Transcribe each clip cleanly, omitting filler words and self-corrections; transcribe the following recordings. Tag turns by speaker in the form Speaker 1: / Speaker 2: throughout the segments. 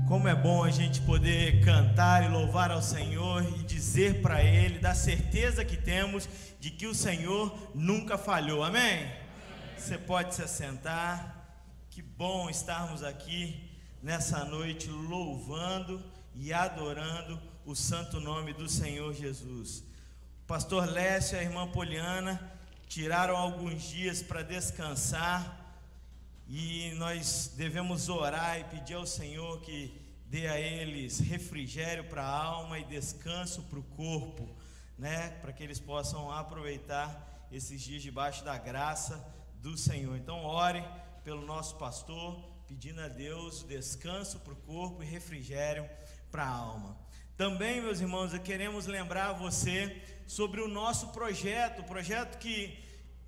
Speaker 1: Como é bom a gente poder cantar e louvar ao Senhor e dizer para Ele da certeza que temos de que o Senhor nunca falhou, amém? Você pode se assentar. Que bom estarmos aqui nessa noite louvando e adorando o santo nome do Senhor Jesus. O pastor Lécio e a irmã Poliana tiraram alguns dias para descansar. E nós devemos orar e pedir ao Senhor que dê a eles refrigério para a alma e descanso para o corpo, né? Para que eles possam aproveitar esses dias debaixo da graça do Senhor. Então ore pelo nosso pastor, pedindo a Deus descanso para o corpo e refrigério para a alma. Também, meus irmãos, queremos lembrar você sobre o nosso projeto, o projeto que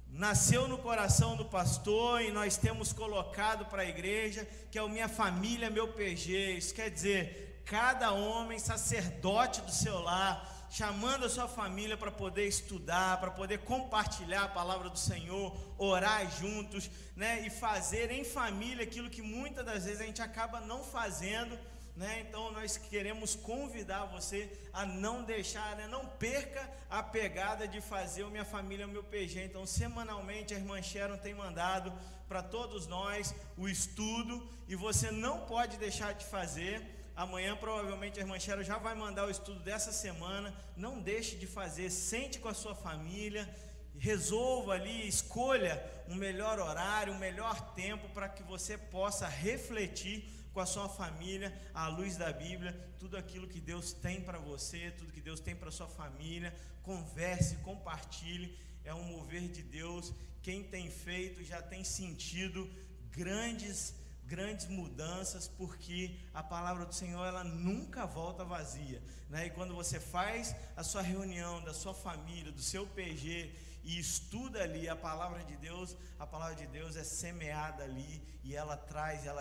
Speaker 1: nasceu no coração do pastor e nós temos colocado para a igreja, que é o Minha Família, Meu PG. Isso quer dizer, cada homem sacerdote do seu lar, chamando a sua família para poder estudar, para poder compartilhar a palavra do Senhor, orar juntos, né, e fazer em família aquilo que muitas das vezes a gente acaba não fazendo, né? Então nós queremos convidar você a não deixar, né, não perca a pegada de fazer o Minha Família, Meu PG. Então semanalmente a irmã Sharon tem mandado para todos nós o estudo e você não pode deixar de fazer. Amanhã provavelmente a irmã Sharon já vai mandar o estudo dessa semana. Não deixe de fazer, sente com a sua família, resolva ali, escolha um melhor horário, um melhor tempo para que você possa refletir com a sua família, à luz da Bíblia, tudo aquilo que Deus tem para você, tudo que Deus tem para a sua família. Converse, compartilhe, é um mover de Deus. Quem tem feito já tem sentido grandes mudanças, porque a palavra do Senhor, ela nunca volta vazia, né? E quando você faz a sua reunião da sua família, do seu PG, e estuda ali a palavra de Deus é semeada ali e ela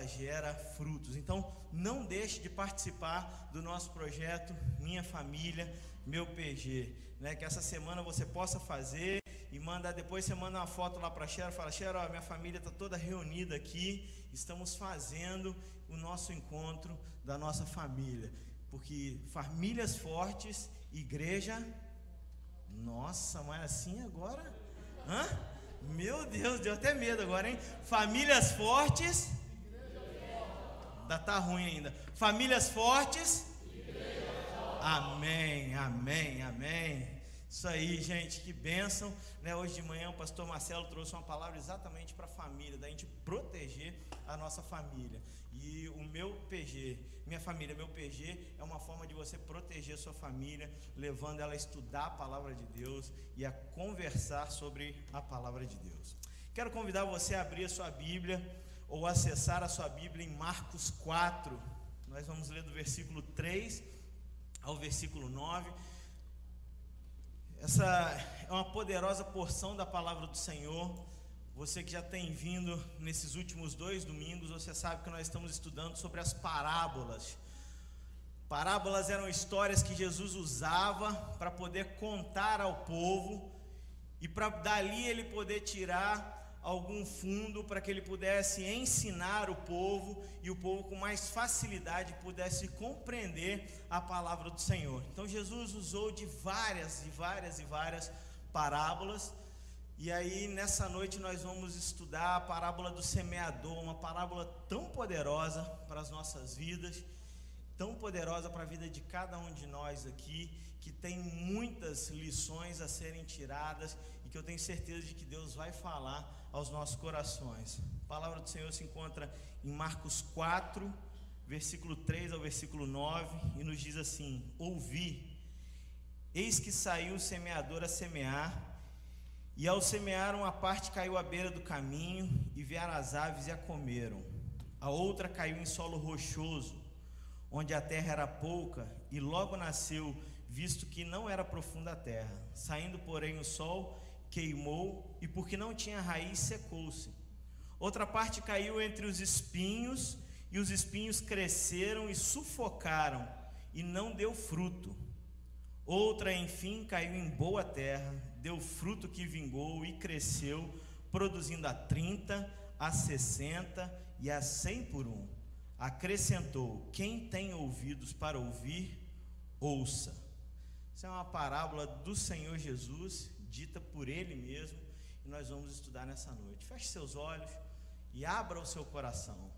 Speaker 1: gera frutos. Então não deixe de participar do nosso projeto Minha Família, Meu PG, né? Que essa semana você possa fazer e depois você manda uma foto lá para a Sharon, fala: Sharon, ó, minha família está toda reunida aqui, estamos fazendo o nosso encontro da nossa família, porque famílias fortes, igreja. Nossa, mas assim agora? Hã? Meu Deus, deu até medo agora, hein? Famílias fortes. Ainda tá ruim ainda. Famílias fortes. Amém, amém, amém. Isso aí, gente, que bênção, né? Hoje de manhã o pastor Marcelo trouxe uma palavra exatamente para a família, da gente proteger a nossa família. E o Meu PG, Minha Família, Meu PG, é uma forma de você proteger a sua família, levando ela a estudar a palavra de Deus e a conversar sobre a palavra de Deus. Quero convidar você a abrir a sua Bíblia ou acessar a sua Bíblia em Marcos 4. Nós vamos ler do versículo 3 ao versículo 9. Essa é uma poderosa porção da palavra do Senhor. Você que já tem vindo nesses últimos 2 domingos, você sabe que nós estamos estudando sobre as parábolas. Parábolas eram histórias que Jesus usava para poder contar ao povo e para dali ele poder tirar algum fundo para que ele pudesse ensinar o povo e o povo com mais facilidade pudesse compreender a palavra do Senhor. Então Jesus usou de várias parábolas. E aí nessa noite nós vamos estudar a parábola do semeador, uma parábola tão poderosa para as nossas vidas, tão poderosa para a vida de cada um de nós aqui, que tem muitas lições a serem tiradas e que eu tenho certeza de que Deus vai falar aos nossos corações. A palavra do Senhor se encontra em Marcos 4, versículo 3 ao versículo 9, e nos diz assim: Ouvi, eis que saiu o semeador a semear, e ao semear uma parte caiu à beira do caminho, e vieram as aves e a comeram. A outra caiu em solo rochoso, onde a terra era pouca, e logo nasceu, visto que não era profunda a terra. Saindo, porém, o sol queimou, e porque não tinha raiz, secou-se. Outra parte caiu entre os espinhos, e os espinhos cresceram e sufocaram, e não deu fruto. Outra, enfim, caiu em boa terra, deu fruto que vingou e cresceu, produzindo a 30, a 60 e a 100 por um. acrescentou: quem tem ouvidos para ouvir, ouça. Essa é uma parábola do Senhor Jesus, dita por Ele mesmo, e nós vamos estudar nessa noite. Feche seus olhos e abra o seu coração.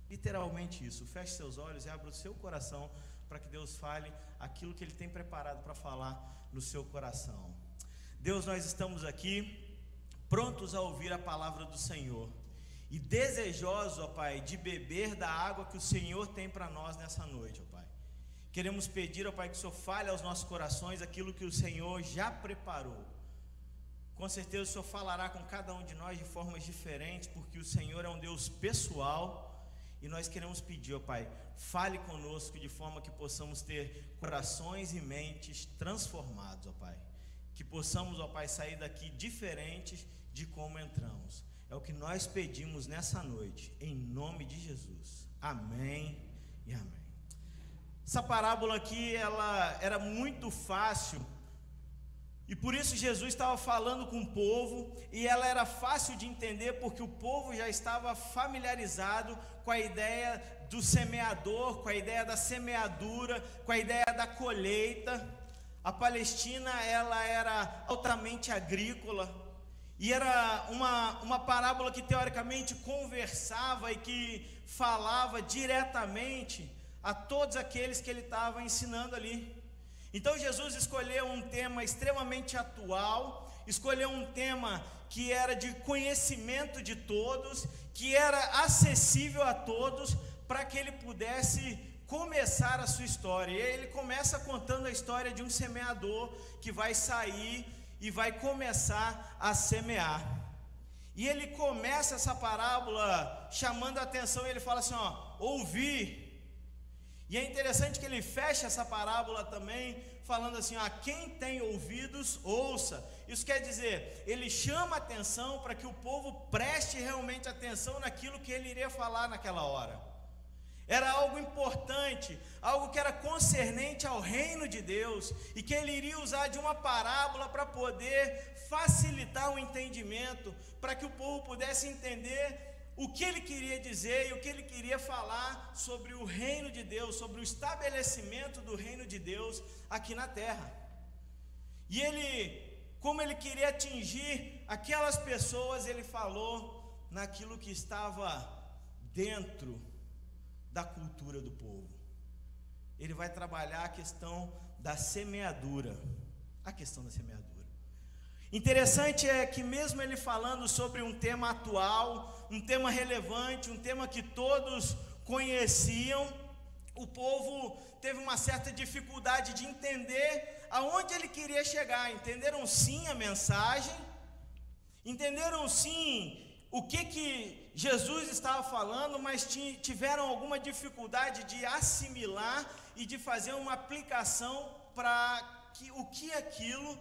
Speaker 1: Literalmente isso, feche seus olhos e abra o seu coração para que Deus fale aquilo que Ele tem preparado para falar no seu coração. Deus, nós estamos aqui prontos a ouvir a palavra do Senhor e desejosos, ó Pai, de beber da água que o Senhor tem para nós nessa noite, ó Pai. Queremos pedir, ó Pai, que o Senhor fale aos nossos corações aquilo que o Senhor já preparou. Com certeza o Senhor falará com cada um de nós de formas diferentes, porque o Senhor é um Deus pessoal. E nós queremos pedir, ó Pai, fale conosco de forma que possamos ter corações e mentes transformados, ó Pai. Que possamos, ó Pai, sair daqui diferentes de como entramos. É o que nós pedimos nessa noite, em nome de Jesus. Amém e amém. Essa parábola aqui, ela era muito fácil, e por isso Jesus estava falando com o povo, e ela era fácil de entender, porque o povo já estava familiarizado com a ideia do semeador, com a ideia da semeadura, com a ideia da colheita. A Palestina, ela era altamente agrícola, e era uma parábola que teoricamente conversava e que falava diretamente a todos aqueles que ele estava ensinando ali. Então Jesus escolheu um tema extremamente atual, escolheu um tema que era de conhecimento de todos, que era acessível a todos, para que ele pudesse começar a sua história. E ele começa contando a história de um semeador que vai sair e vai começar a semear. E ele começa essa parábola chamando a atenção, e ele fala assim, ó, ouvir. E é interessante que ele fecha essa parábola também falando assim, ó, quem tem ouvidos, ouça. Isso quer dizer, ele chama a atenção para que o povo preste realmente atenção naquilo que ele iria falar naquela hora. Era algo importante, algo que era concernente ao reino de Deus, e que ele iria usar de uma parábola para poder facilitar o entendimento, para que o povo pudesse entender o que ele queria dizer e o que ele queria falar sobre o reino de Deus, sobre o estabelecimento do reino de Deus aqui na terra. E ele, como ele queria atingir aquelas pessoas, ele falou naquilo que estava dentro da cultura do povo. Ele vai trabalhar a questão da semeadura, a questão da semeadura. Interessante é que mesmo ele falando sobre um tema atual, um tema relevante, um tema que todos conheciam, o povo teve uma certa dificuldade de entender aonde ele queria chegar. Entenderam sim a mensagem, entenderam sim o que Jesus estava falando, mas tiveram alguma dificuldade de assimilar e de fazer uma aplicação para que o que aquilo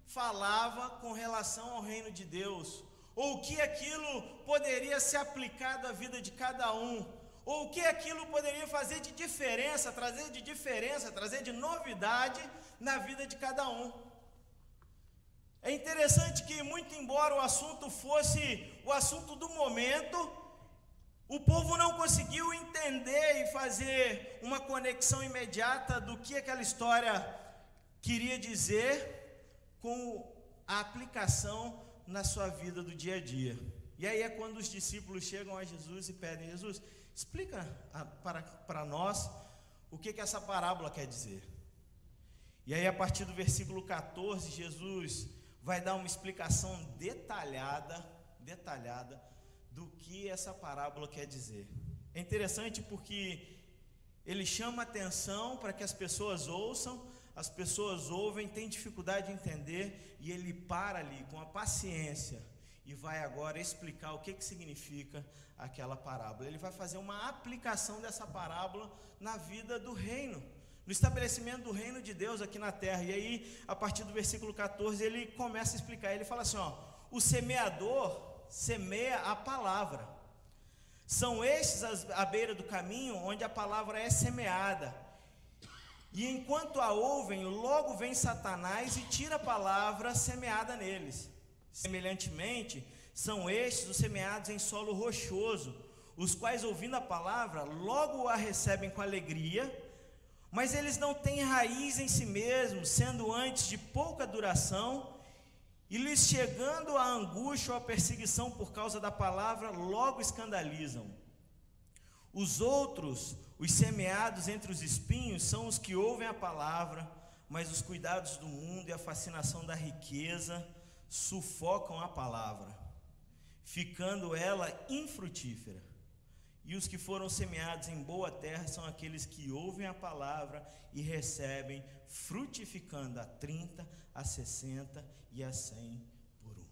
Speaker 1: falava com relação ao reino de Deus, ou o que aquilo poderia ser aplicado à vida de cada um, ou o que aquilo poderia fazer de diferença, trazer de novidade na vida de cada um. É interessante que, muito embora o assunto fosse o assunto do momento, o povo não conseguiu entender e fazer uma conexão imediata do que aquela história queria dizer com a aplicação na sua vida do dia a dia. E aí é quando os discípulos chegam a Jesus e pedem, Jesus, explica para nós o que essa parábola quer dizer. E aí a partir do versículo 14, Jesus vai dar uma explicação detalhada do que essa parábola quer dizer. É interessante porque ele chama atenção para que as pessoas ouçam, as pessoas ouvem, têm dificuldade de entender, e ele para ali com a paciência e vai agora explicar o que significa aquela parábola. Ele vai fazer uma aplicação dessa parábola na vida do reino, no estabelecimento do reino de Deus aqui na terra. E aí, a partir do versículo 14, ele começa a explicar. Ele fala assim, ó, o semeador semeia a palavra. São estes à beira do caminho onde a palavra é semeada. E enquanto a ouvem, logo vem Satanás e tira a palavra semeada neles. Semelhantemente, são estes os semeados em solo rochoso, os quais, ouvindo a palavra, logo a recebem com alegria, mas eles não têm raiz em si mesmos, sendo antes de pouca duração, e lhes chegando a angústia ou a perseguição por causa da palavra, logo escandalizam. Os outros, os semeados entre os espinhos, são os que ouvem a palavra, mas os cuidados do mundo e a fascinação da riqueza sufocam a palavra, ficando ela infrutífera. E os que foram semeados em boa terra são aqueles que ouvem a palavra e recebem, frutificando a 30, a 60 e a 100 por um.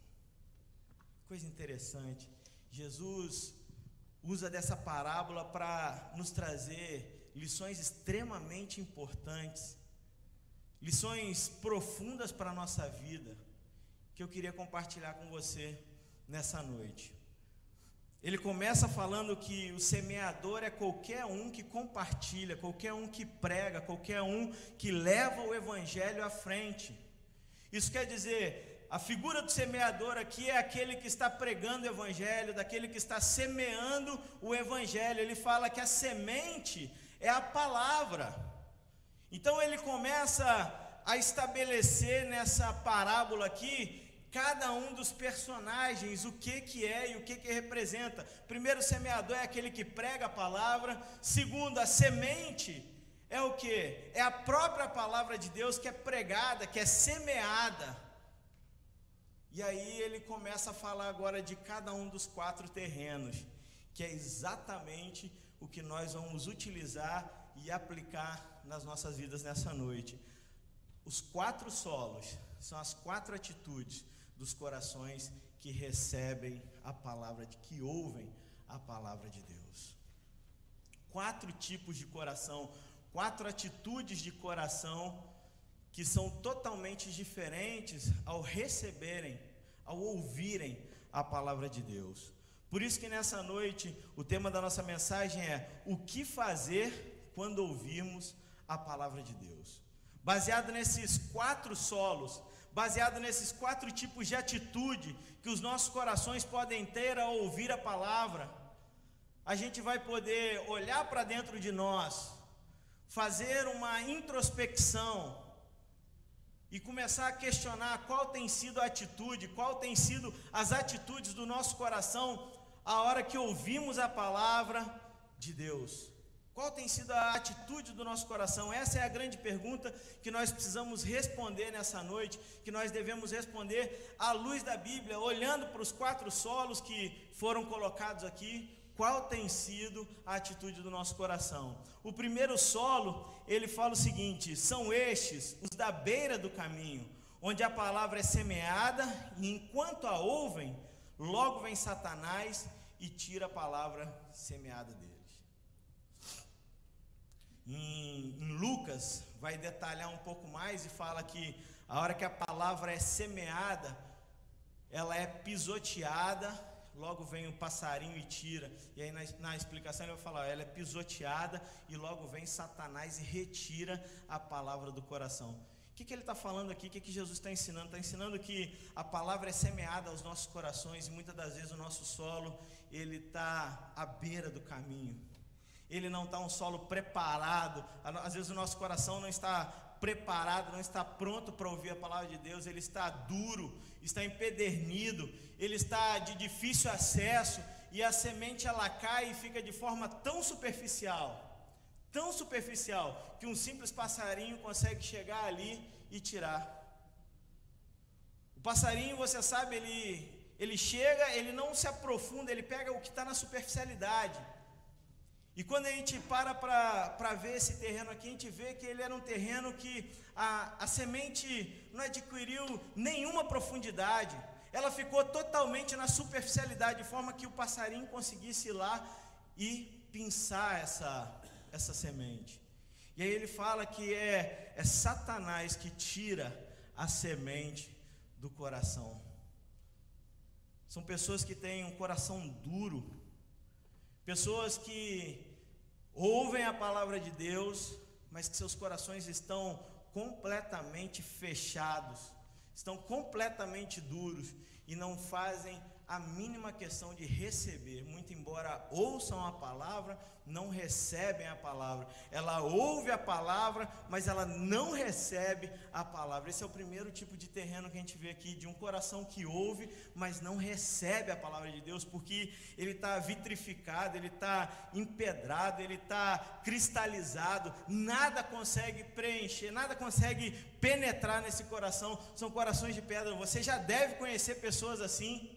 Speaker 1: Coisa interessante, Jesus usa dessa parábola para nos trazer lições extremamente importantes, lições profundas para a nossa vida, que eu queria compartilhar com você nessa noite. Ele começa falando que o semeador é qualquer um que compartilha, qualquer um que prega, qualquer um que leva o evangelho à frente. Isso quer dizer, a figura do semeador aqui é aquele que está pregando o evangelho, daquele que está semeando o evangelho. Ele fala que a semente é a palavra. Então ele começa a estabelecer nessa parábola aqui cada um dos personagens, o que é e o que representa. Primeiro, o semeador é aquele que prega a palavra. Segundo, a semente é o que? É a própria palavra de Deus que é pregada, que é semeada. E aí ele começa a falar agora de cada um dos 4 terrenos, que é exatamente o que nós vamos utilizar e aplicar nas nossas vidas nessa noite. Os 4 solos são as 4 atitudes dos corações que recebem a palavra, que ouvem a palavra de Deus. 4 tipos de coração, 4 atitudes de coração que são totalmente diferentes ao receberem, ao ouvirem a palavra de Deus. Por isso que nessa noite o tema da nossa mensagem é: o que fazer quando ouvirmos a palavra de Deus? Baseado nesses 4 solos, baseado nesses 4 tipos de atitude que os nossos corações podem ter ao ouvir a palavra, a gente vai poder olhar para dentro de nós, fazer uma introspecção e começar a questionar qual tem sido a atitude, qual tem sido as atitudes do nosso coração a hora que ouvimos a palavra de Deus. Qual tem sido a atitude do nosso coração? Essa é a grande pergunta que nós precisamos responder nessa noite, que nós devemos responder à luz da Bíblia, olhando para os 4 solos que foram colocados aqui. Qual tem sido a atitude do nosso coração? O primeiro solo, ele fala o seguinte: são estes os da beira do caminho, onde a palavra é semeada, e enquanto a ouvem, logo vem Satanás e tira a palavra semeada deles. Em Lucas vai detalhar um pouco mais e fala que a hora que a palavra é semeada, ela é pisoteada, logo vem o passarinho e tira. E aí na explicação ele vai falar, ela é pisoteada e logo vem Satanás e retira a palavra do coração. O que ele está falando aqui? O que Jesus está ensinando? Está ensinando que a palavra é semeada aos nossos corações, e muitas das vezes o nosso solo, ele está à beira do caminho. Ele não está um solo preparado. Às vezes o nosso coração não está preparado, não está pronto para ouvir a palavra de Deus. Ele está duro, está empedernido, ele está de difícil acesso, e a semente ela cai e fica de forma tão superficial, que um simples passarinho consegue chegar ali e tirar. O passarinho, você sabe, ele chega, ele não se aprofunda, ele pega o que está na superficialidade. E quando a gente para ver esse terreno aqui, a gente vê que ele era um terreno que a semente não adquiriu nenhuma profundidade. Ela ficou totalmente na superficialidade, de forma que o passarinho conseguisse ir lá e pinçar essa semente. E aí ele fala que é Satanás que tira a semente do coração. São pessoas que têm um coração duro, pessoas que ouvem a palavra de Deus, mas que seus corações estão completamente fechados, estão completamente duros e não fazem a mínima questão de receber. Muito embora ouçam a palavra, não recebem a palavra. Ela ouve a palavra, mas ela não recebe a palavra. Esse é o primeiro tipo de terreno que a gente vê aqui, de um coração que ouve, mas não recebe a palavra de Deus, porque ele está vitrificado, ele está empedrado, ele está cristalizado, nada consegue preencher, nada consegue penetrar nesse coração. São corações de pedra. Você já deve conhecer pessoas assim,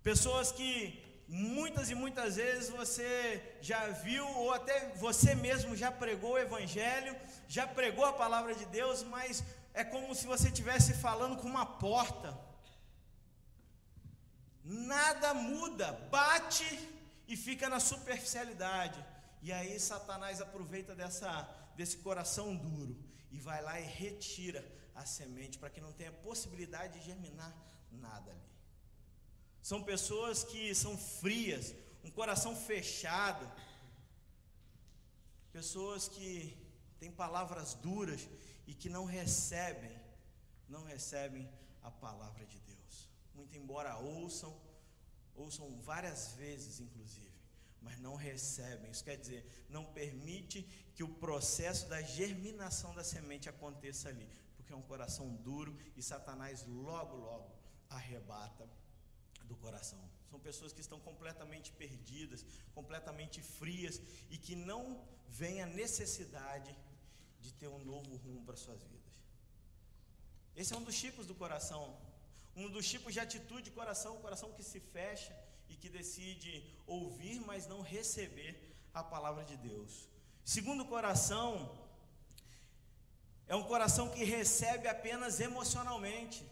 Speaker 1: pessoas que muitas e muitas vezes você já viu, ou até você mesmo já pregou o evangelho, já pregou a palavra de Deus, mas é como se você estivesse falando com uma porta. Nada muda, bate e fica na superficialidade. E aí Satanás aproveita desse coração duro e vai lá e retira a semente, para que não tenha possibilidade de germinar nada ali. São pessoas que são frias, um coração fechado, pessoas que têm palavras duras e que não recebem a palavra de Deus. Muito embora ouçam várias vezes inclusive, mas não recebem. Isso quer dizer, não permite que o processo da germinação da semente aconteça ali, porque é um coração duro e Satanás logo arrebata do coração. São pessoas que estão completamente perdidas, completamente frias e que não veem a necessidade de ter um novo rumo para suas vidas. Esse é um dos tipos do coração, um dos tipos de atitude de coração, o coração que se fecha e que decide ouvir, mas não receber a palavra de Deus. Segundo coração, é um coração que recebe apenas emocionalmente.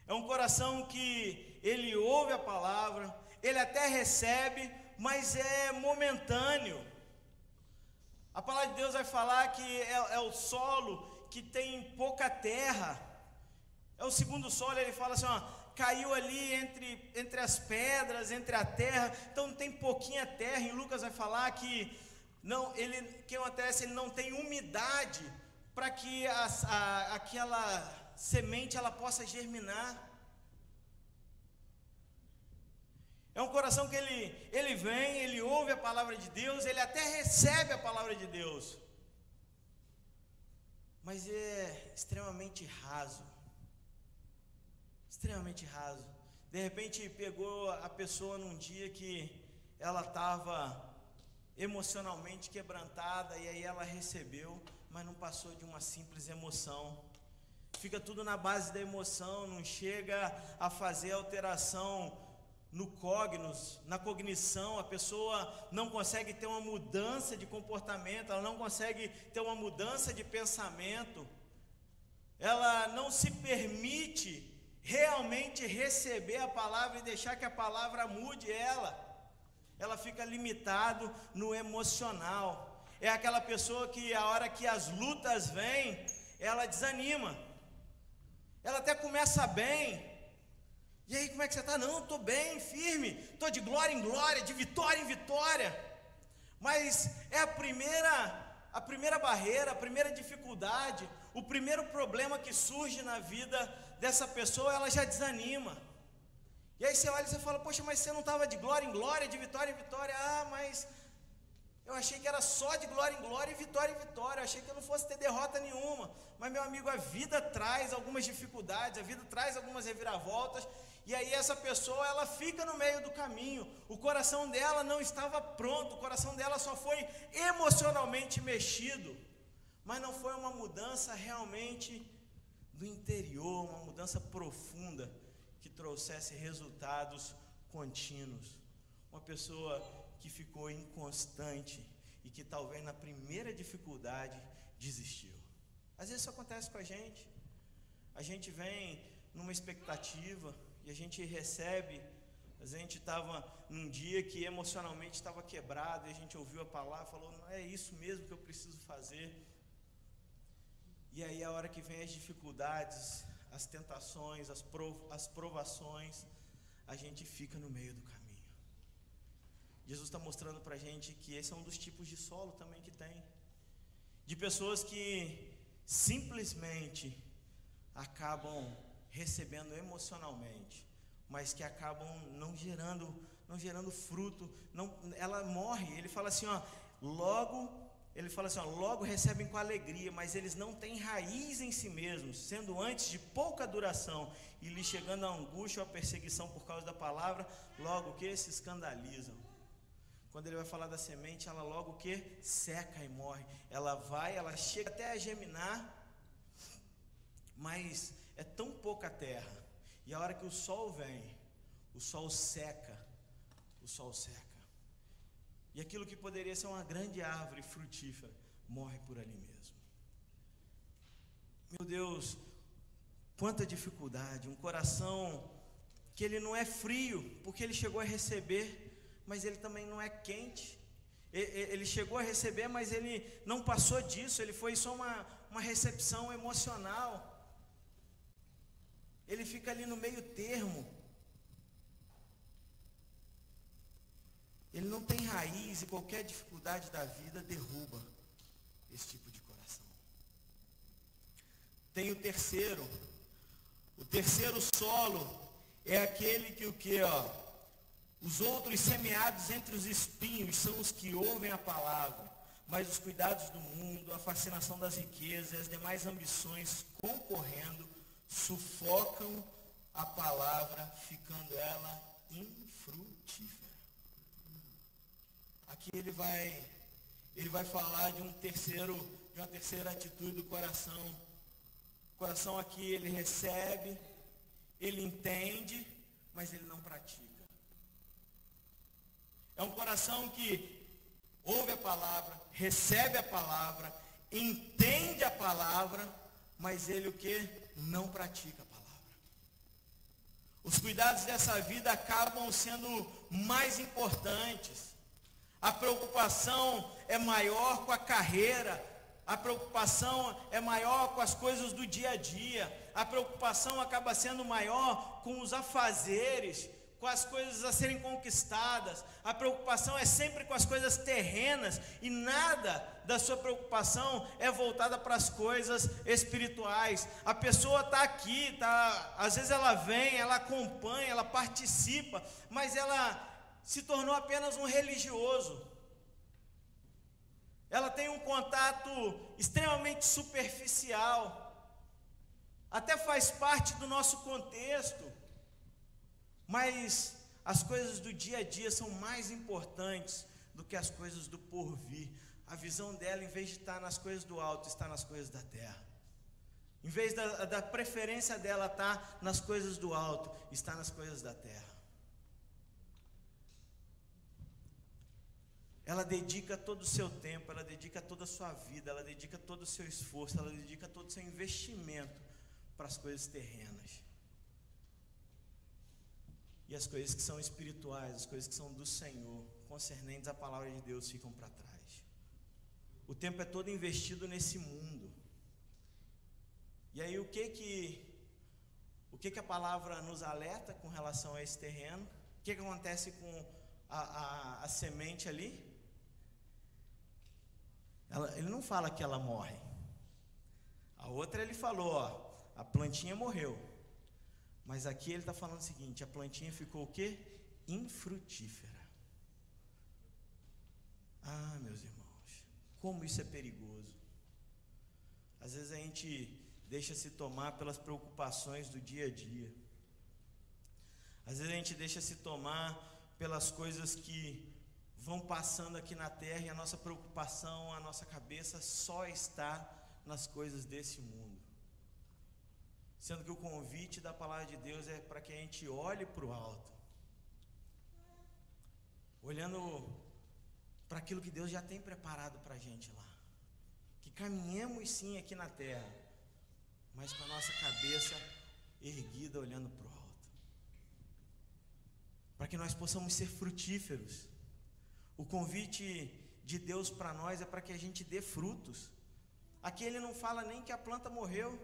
Speaker 1: É um coração que ele ouve a palavra, ele até recebe, mas é momentâneo. A palavra de Deus vai falar que é o solo que tem pouca terra. É o segundo solo, ele fala assim, caiu ali entre as pedras, entre a terra, então tem pouquinha terra. Em Lucas vai falar que o que acontece, ele não tem umidade para que aquela semente ela possa germinar. É um coração que ele vem, ele ouve a palavra de Deus, ele até recebe a palavra de Deus, mas é extremamente raso. Extremamente raso. De repente pegou a pessoa num dia que ela estava emocionalmente quebrantada, e aí ela recebeu, mas não passou de uma simples emoção. Fica tudo na base da emoção, não chega a fazer alteração no cognos, na cognição. A pessoa não consegue ter uma mudança de comportamento, ela não consegue ter uma mudança de pensamento, ela não se permite realmente receber a palavra e deixar que a palavra mude ela fica limitado no emocional. É aquela pessoa que a hora que as lutas vêm, ela desanima, ela até começa bem, e aí como é que você está? Não, estou bem, firme, estou de glória em glória, de vitória em vitória, mas é a primeira barreira, a primeira dificuldade, o primeiro problema que surge na vida dessa pessoa, ela já desanima. E aí você olha e você fala, poxa, mas você não estava de glória em glória, de vitória em vitória? Mas eu achei que era só de glória em glória e vitória em vitória, eu achei que eu não fosse ter derrota nenhuma. Mas meu amigo, a vida traz algumas dificuldades, a vida traz algumas reviravoltas, e aí essa pessoa, ela fica no meio do caminho. O coração dela não estava pronto, o coração dela só foi emocionalmente mexido, mas não foi uma mudança realmente do interior, uma mudança profunda que trouxesse resultados contínuos. Uma pessoa que ficou inconstante e que talvez na primeira dificuldade desistiu. Às vezes isso acontece com a gente vem numa expectativa e a gente recebe. A gente estava num dia que emocionalmente estava quebrado, e a gente ouviu a palavra e falou, não é isso mesmo que eu preciso fazer. E aí a hora que vem as dificuldades, as tentações, as provações, a gente fica no meio do caminho. Jesus está mostrando para a gente que esse é um dos tipos de solo também que tem, de pessoas que simplesmente acabam recebendo emocionalmente, mas que acabam não gerando fruto, ela morre. Ele fala assim, logo recebem com alegria, mas eles não têm raiz em si mesmos, sendo antes de pouca duração, e lhe chegando a angústia ou a perseguição por causa da palavra, logo que se escandalizam. Quando ele vai falar da semente, ela logo que seca e morre. Ela chega até a germinar, mas é tão pouca terra, e a hora que o sol vem, o sol seca, e aquilo que poderia ser uma grande árvore frutífera, morre por ali mesmo. Meu Deus, quanta dificuldade, um coração que ele não é frio, porque ele chegou a receber, mas ele também não é quente. Ele chegou a receber, mas ele não passou disso, ele foi só uma recepção emocional. Ele fica ali no meio termo. Ele não tem raiz, e qualquer dificuldade da vida derruba esse tipo de coração. Tem o terceiro solo é aquele que os outros semeados entre os espinhos são os que ouvem a palavra, mas os cuidados do mundo, a fascinação das riquezas e as demais ambições concorrendo, sufocam a palavra, ficando ela infrutífera. Aqui ele vai falar de uma terceira atitude do coração. O coração aqui, ele recebe, ele entende, mas ele não pratica. É um coração que ouve a palavra, recebe a palavra, entende a palavra, mas ele o que? Não pratica a palavra. Os cuidados dessa vida acabam sendo mais importantes. A preocupação é maior com a carreira, a preocupação é maior com as coisas do dia a dia, a preocupação acaba sendo maior com os afazeres, com as coisas a serem conquistadas. A preocupação é sempre com as coisas terrenas, e nada da sua preocupação é voltada para as coisas espirituais. A pessoa está aqui, às vezes ela vem, ela acompanha, ela participa, mas ela se tornou apenas um religioso. Ela tem um contato extremamente superficial, até faz parte do nosso contexto, mas as coisas do dia a dia são mais importantes do que as coisas do porvir. A visão dela, em vez de estar nas coisas do alto, está nas coisas da terra. Em vez da preferência dela estar nas coisas do alto, está nas coisas da terra. Ela dedica todo o seu tempo, ela dedica toda a sua vida, ela dedica todo o seu esforço, ela dedica todo o seu investimento para as coisas terrenas. E as coisas que são espirituais, as coisas que são do Senhor, concernentes à palavra de Deus, ficam para trás. O tempo é todo investido nesse mundo. E aí o que a palavra nos alerta com relação a esse terreno? O que acontece com a semente ali? Ele não fala que ela morre. A outra ele falou, a plantinha morreu. Mas aqui ele está falando o seguinte: a plantinha ficou o quê? Infrutífera. Ah, meus irmãos, como isso é perigoso. Às vezes a gente deixa se tomar pelas preocupações do dia a dia. Às vezes a gente deixa se tomar pelas coisas que vão passando aqui na terra, e a nossa preocupação, a nossa cabeça só está nas coisas desse mundo. Sendo que o convite da palavra de Deus é para que a gente olhe para o alto, olhando para aquilo que Deus já tem preparado para a gente lá, que caminhemos sim aqui na terra, mas com a nossa cabeça erguida olhando para o alto, para que nós possamos ser frutíferos. O convite de Deus para nós é para que a gente dê frutos. Aqui ele não fala nem que a planta morreu,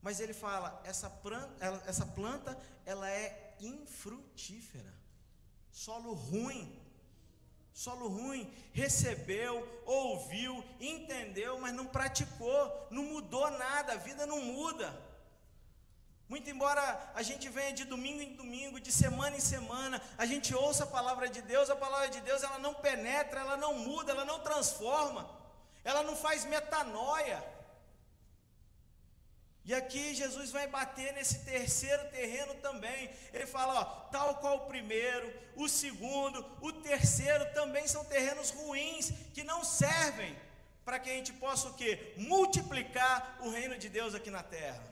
Speaker 1: mas ele fala, essa planta ela é infrutífera. Solo ruim, recebeu, ouviu, entendeu, mas não praticou, não mudou nada, a vida não muda. Muito embora a gente venha de domingo em domingo, de semana em semana, a gente ouça a palavra de Deus ela não penetra, ela não muda, ela não transforma, ela não faz metanoia. E aqui Jesus vai bater nesse terceiro terreno também. Ele fala, ó, tal qual o primeiro, o segundo, o terceiro também são terrenos ruins, que não servem para que a gente possa o quê? Multiplicar o reino de Deus aqui na terra.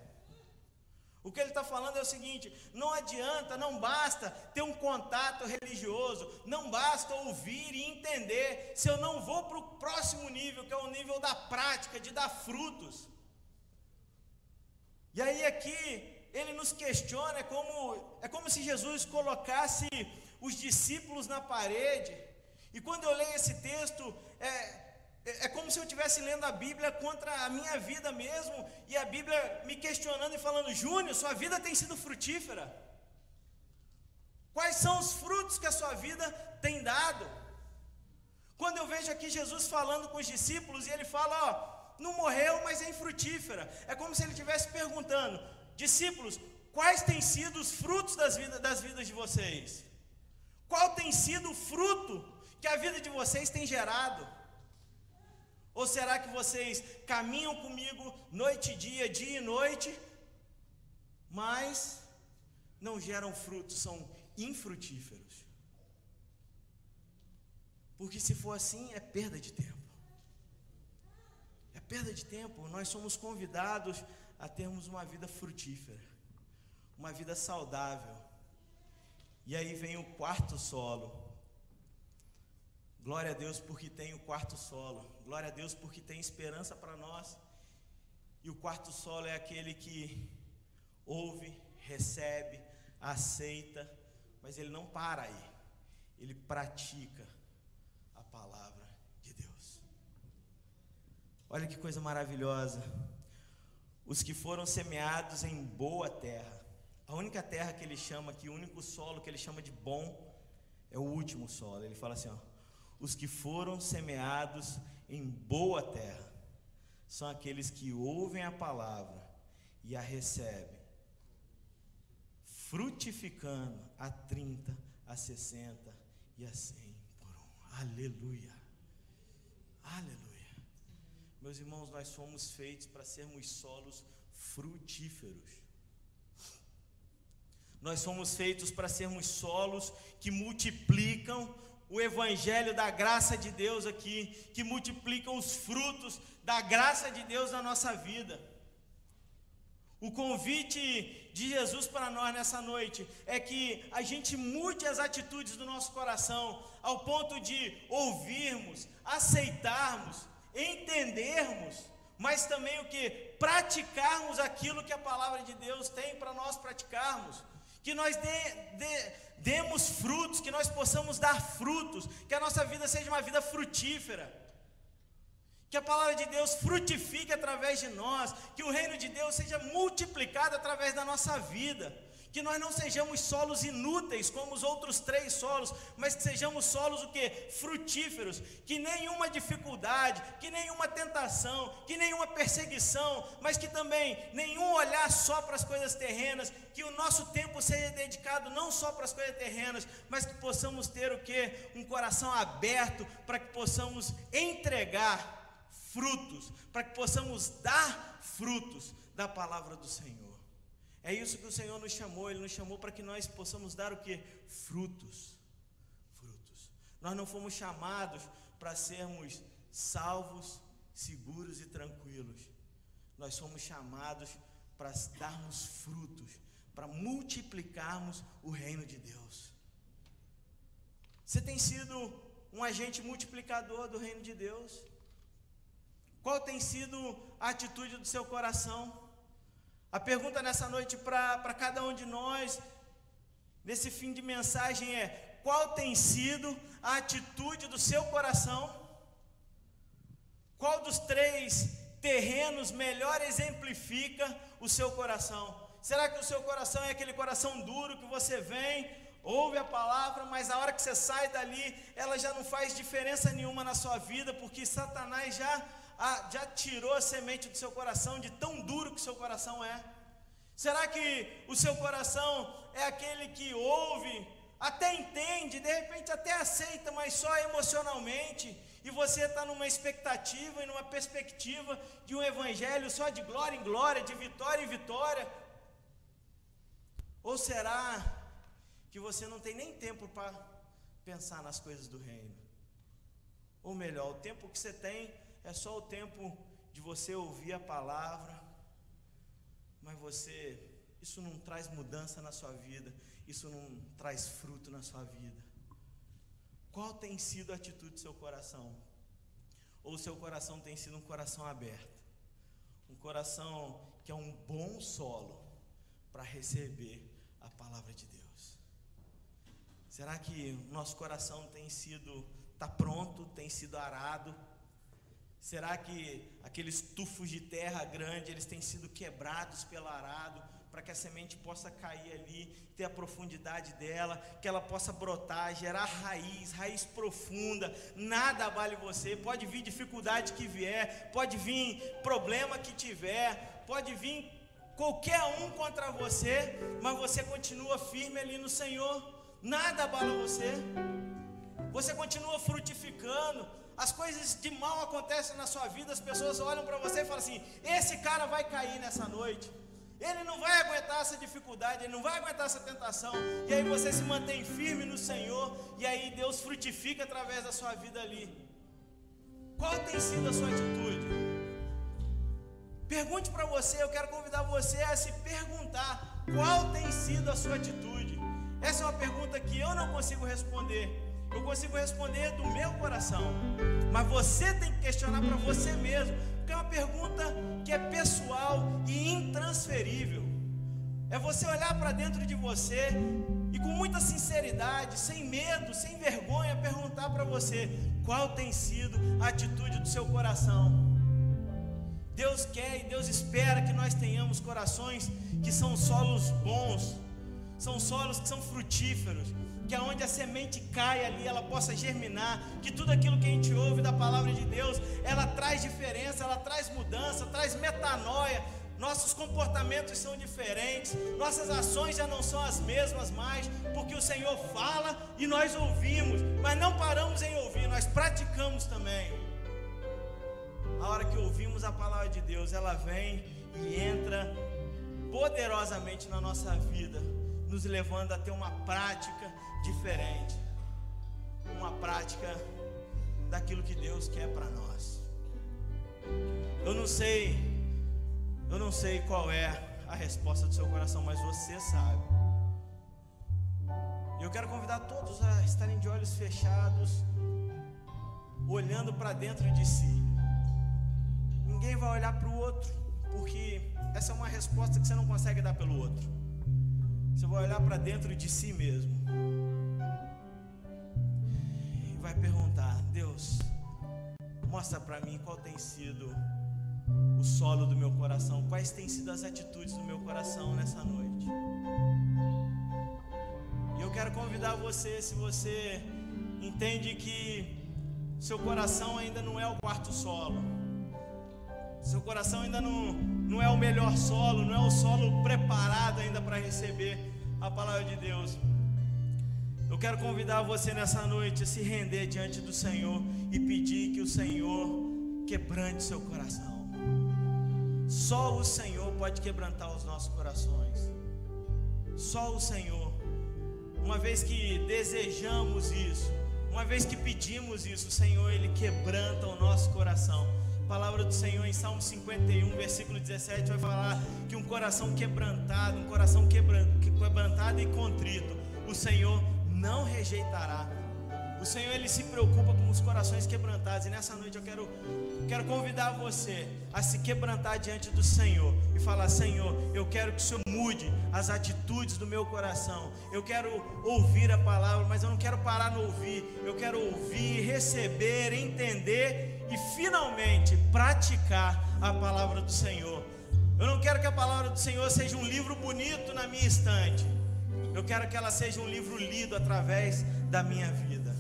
Speaker 1: O que ele está falando é o seguinte: não adianta, não basta ter um contato religioso, não basta ouvir e entender, se eu não vou para o próximo nível, que é o nível da prática, de dar frutos. E aí aqui, ele nos questiona, é como se Jesus colocasse os discípulos na parede, e quando eu leio esse texto, é como se eu estivesse lendo a Bíblia contra a minha vida mesmo, e a Bíblia me questionando e falando: Júnior, sua vida tem sido frutífera? Quais são os frutos que a sua vida tem dado? Quando eu vejo aqui Jesus falando com os discípulos, e ele fala, ó, não morreu, mas é infrutífera. É como se ele estivesse perguntando: discípulos, quais têm sido os frutos das vidas de vocês? Qual tem sido o fruto que a vida de vocês tem gerado? Ou será que vocês caminham comigo noite e dia e noite, mas não geram frutos, são infrutíferos? Porque se for assim, é perda de tempo. É perda de tempo. Nós somos convidados a termos uma vida frutífera, uma vida saudável. E aí vem o quarto solo. Glória a Deus porque tem o quarto solo. Glória a Deus porque tem esperança para nós. E o quarto solo é aquele que ouve, recebe, aceita, mas ele não para aí. Ele pratica a palavra de Deus. Olha que coisa maravilhosa. Os que foram semeados em boa terra. A única terra que ele chama aqui, o único solo que ele chama de bom, é o último solo. Ele fala assim, ó: os que foram semeados em boa terra são aqueles que ouvem a palavra e a recebem, frutificando a 30, a 60 e a 100 por um. Aleluia, aleluia. Meus irmãos, nós fomos feitos para sermos solos frutíferos. Nós fomos feitos para sermos solos que multiplicam o evangelho da graça de Deus aqui, que multiplicam os frutos da graça de Deus na nossa vida. O convite de Jesus para nós nessa noite é que a gente mude as atitudes do nosso coração, ao ponto de ouvirmos, aceitarmos, entendermos, mas também o que? Praticarmos aquilo que a palavra de Deus tem para nós praticarmos. Que nós demos frutos, que nós possamos dar frutos, que a nossa vida seja uma vida frutífera, que a palavra de Deus frutifique através de nós, que o reino de Deus seja multiplicado através da nossa vida, que nós não sejamos solos inúteis como os outros 3 solos, mas que sejamos solos o quê? Frutíferos, que nenhuma dificuldade, que nenhuma tentação, que nenhuma perseguição, mas que também nenhum olhar só para as coisas terrenas, que o nosso tempo seja dedicado não só para as coisas terrenas, mas que possamos ter o quê? Um coração aberto para que possamos entregar frutos, para que possamos dar frutos da palavra do Senhor. É isso que o Senhor nos chamou. Ele nos chamou para que nós possamos dar o quê? Frutos. Frutos. Nós não fomos chamados para sermos salvos, seguros e tranquilos. Nós somos chamados para darmos frutos, para multiplicarmos o reino de Deus. Você tem sido um agente multiplicador do reino de Deus? Qual tem sido a atitude do seu coração? A pergunta nessa noite para cada um de nós, nesse fim de mensagem, é: qual tem sido a atitude do seu coração? Qual dos 3 terrenos melhor exemplifica o seu coração? Será que o seu coração é aquele coração duro que você vem, ouve a palavra, mas a hora que você sai dali, ela já não faz diferença nenhuma na sua vida, porque Satanás já tirou a semente do seu coração, de tão duro que seu coração é? Será que o seu coração é aquele que ouve, até entende, de repente até aceita, mas só emocionalmente, e você está numa expectativa e numa perspectiva de um evangelho só de glória em glória, de vitória em vitória? Ou será que você não tem nem tempo para pensar nas coisas do reino? Ou melhor, o tempo que você tem é só o tempo de você ouvir a palavra, mas isso não traz mudança na sua vida, isso não traz fruto na sua vida. Qual tem sido a atitude do seu coração? Ou o seu coração tem sido um coração aberto? Um coração que é um bom solo para receber a palavra de Deus? Será que o nosso coração está pronto, tem sido arado? Será que aqueles tufos de terra grande, eles têm sido quebrados pelo arado, para que a semente possa cair ali, ter a profundidade dela, que ela possa brotar, gerar raiz profunda, nada abale você, pode vir dificuldade que vier, pode vir problema que tiver, pode vir qualquer um contra você, mas você continua firme ali no Senhor, nada abala você, você continua frutificando, as coisas de mal acontecem na sua vida, as pessoas olham para você e falam assim: esse cara vai cair nessa noite, ele não vai aguentar essa dificuldade, ele não vai aguentar essa tentação, e aí você se mantém firme no Senhor, e aí Deus frutifica através da sua vida ali. Qual tem sido a sua atitude? Pergunte para você, eu quero convidar você a se perguntar, qual tem sido a sua atitude? Essa é uma pergunta que eu não consigo responder, eu consigo responder do meu coração, mas você tem que questionar para você mesmo, porque é uma pergunta que é pessoal e intransferível. É você olhar para dentro de você e com muita sinceridade, sem medo, sem vergonha, perguntar para você, qual tem sido a atitude do seu coração? Deus quer e Deus espera que nós tenhamos corações que são solos bons, são solos que são frutíferos, que aonde a semente cai ali, ela possa germinar, que tudo aquilo que a gente ouve da palavra de Deus, ela traz diferença, ela traz mudança, traz metanoia, nossos comportamentos são diferentes, nossas ações já não são as mesmas mais, porque o Senhor fala e nós ouvimos, mas não paramos em ouvir, nós praticamos também. A hora que ouvimos a palavra de Deus, ela vem e entra poderosamente na nossa vida, nos levando a ter uma prática diferente, uma prática daquilo que Deus quer para nós. Eu não sei qual é a resposta do seu coração, mas você sabe. E eu quero convidar todos a estarem de olhos fechados, olhando para dentro de si. Ninguém vai olhar para o outro, porque essa é uma resposta que você não consegue dar pelo outro. Você vai olhar para dentro de si mesmo e vai perguntar: Deus, mostra para mim qual tem sido o solo do meu coração, quais têm sido as atitudes do meu coração nessa noite. E eu quero convidar você, se você entende que seu coração ainda não é o quarto solo, seu coração ainda não é o melhor solo, não é o solo preparado ainda para receber a palavra de Deus, eu quero convidar você nessa noite a se render diante do Senhor e pedir que o Senhor quebrante seu coração. Só o Senhor pode quebrantar os nossos corações, só o Senhor. Uma vez que desejamos isso, uma vez que pedimos isso, o Senhor, Ele quebranta o nosso coração. A palavra do Senhor em Salmo 51, versículo 17 vai falar que um coração quebrantado, quebrantado e contrito, o Senhor não rejeitará. O Senhor, Ele se preocupa com os corações quebrantados. E nessa noite eu quero convidar você a se quebrantar diante do Senhor e falar: Senhor, eu quero que o Senhor mude as atitudes do meu coração. Eu quero ouvir a palavra, mas eu não quero parar no ouvir. Eu quero ouvir, receber, entender e finalmente praticar a palavra do Senhor. Eu não quero que a palavra do Senhor seja um livro bonito na minha estante. Eu quero que ela seja um livro lido através da minha vida.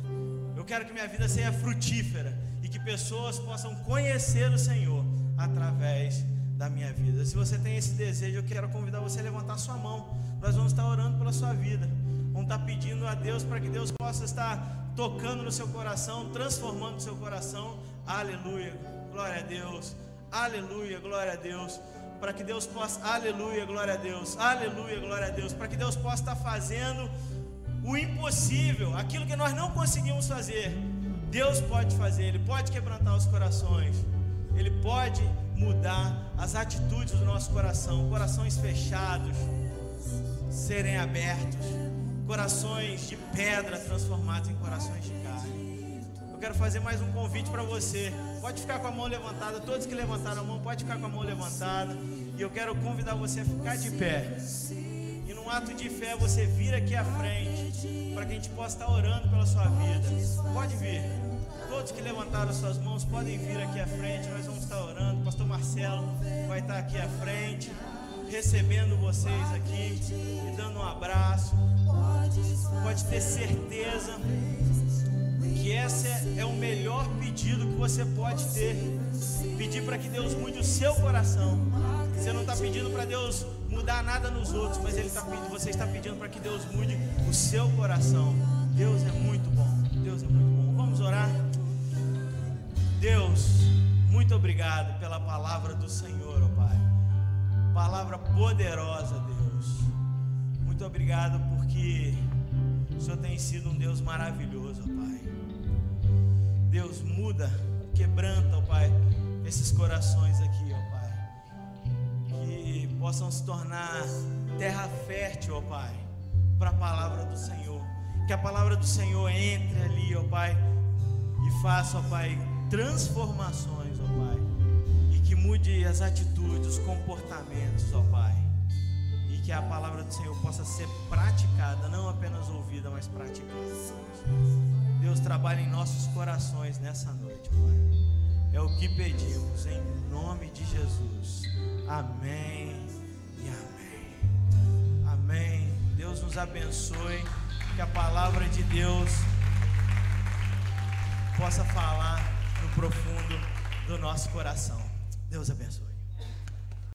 Speaker 1: Eu quero que minha vida seja frutífera e que pessoas possam conhecer o Senhor através da minha vida. Se você tem esse desejo, eu quero convidar você a levantar sua mão. Nós vamos estar orando pela sua vida. Vamos estar pedindo a Deus para que Deus possa estar tocando no seu coração, transformando o seu coração. Aleluia, glória a Deus. Aleluia, glória a Deus. Para que Deus possa, aleluia, glória a Deus. Aleluia, glória a Deus. Para que Deus possa estar fazendo o impossível, aquilo que nós não conseguimos fazer. Deus pode fazer, Ele pode quebrantar os corações, Ele pode mudar as atitudes do nosso coração. Corações fechados serem abertos, corações de pedra transformados em corações de carne. Eu quero fazer mais um convite para você. Pode ficar com a mão levantada, todos que levantaram a mão, pode ficar com a mão levantada. E eu quero convidar você a ficar de pé. E num ato de fé você vir aqui à frente, para que a gente possa estar orando pela sua vida. Pode vir. Todos que levantaram suas mãos podem vir aqui à frente. Nós vamos estar orando. O pastor Marcelo vai estar aqui à frente, recebendo vocês aqui e dando um abraço. Pode ter certeza que esse é o melhor pedido que você pode ter. Pedir para que Deus mude o seu coração. Você não está pedindo para Deus mudar nada nos outros, mas você está pedindo para que Deus mude o seu coração. Deus é muito bom. Deus é muito bom. Vamos orar. Deus, muito obrigado pela palavra do Senhor, ó Pai. Palavra poderosa, Deus. Muito obrigado porque o Senhor tem sido um Deus maravilhoso, ó Pai. Deus, muda, quebranta, ó Pai, esses corações aqui, ó Pai. Que possam se tornar terra fértil, ó Pai, para a palavra do Senhor. Que a palavra do Senhor entre ali, ó Pai, e faça, ó Pai, transformações, ó Pai, e que mude as atitudes, os comportamentos, ó Pai, e que a palavra do Senhor possa ser praticada, não apenas ouvida, mas praticada. Deus, trabalha em nossos corações nessa noite, ó Pai. É o que pedimos em nome de Jesus. Amém e amém. Amém. Deus nos abençoe, que a palavra de Deus possa falar no profundo do nosso coração. Deus abençoe.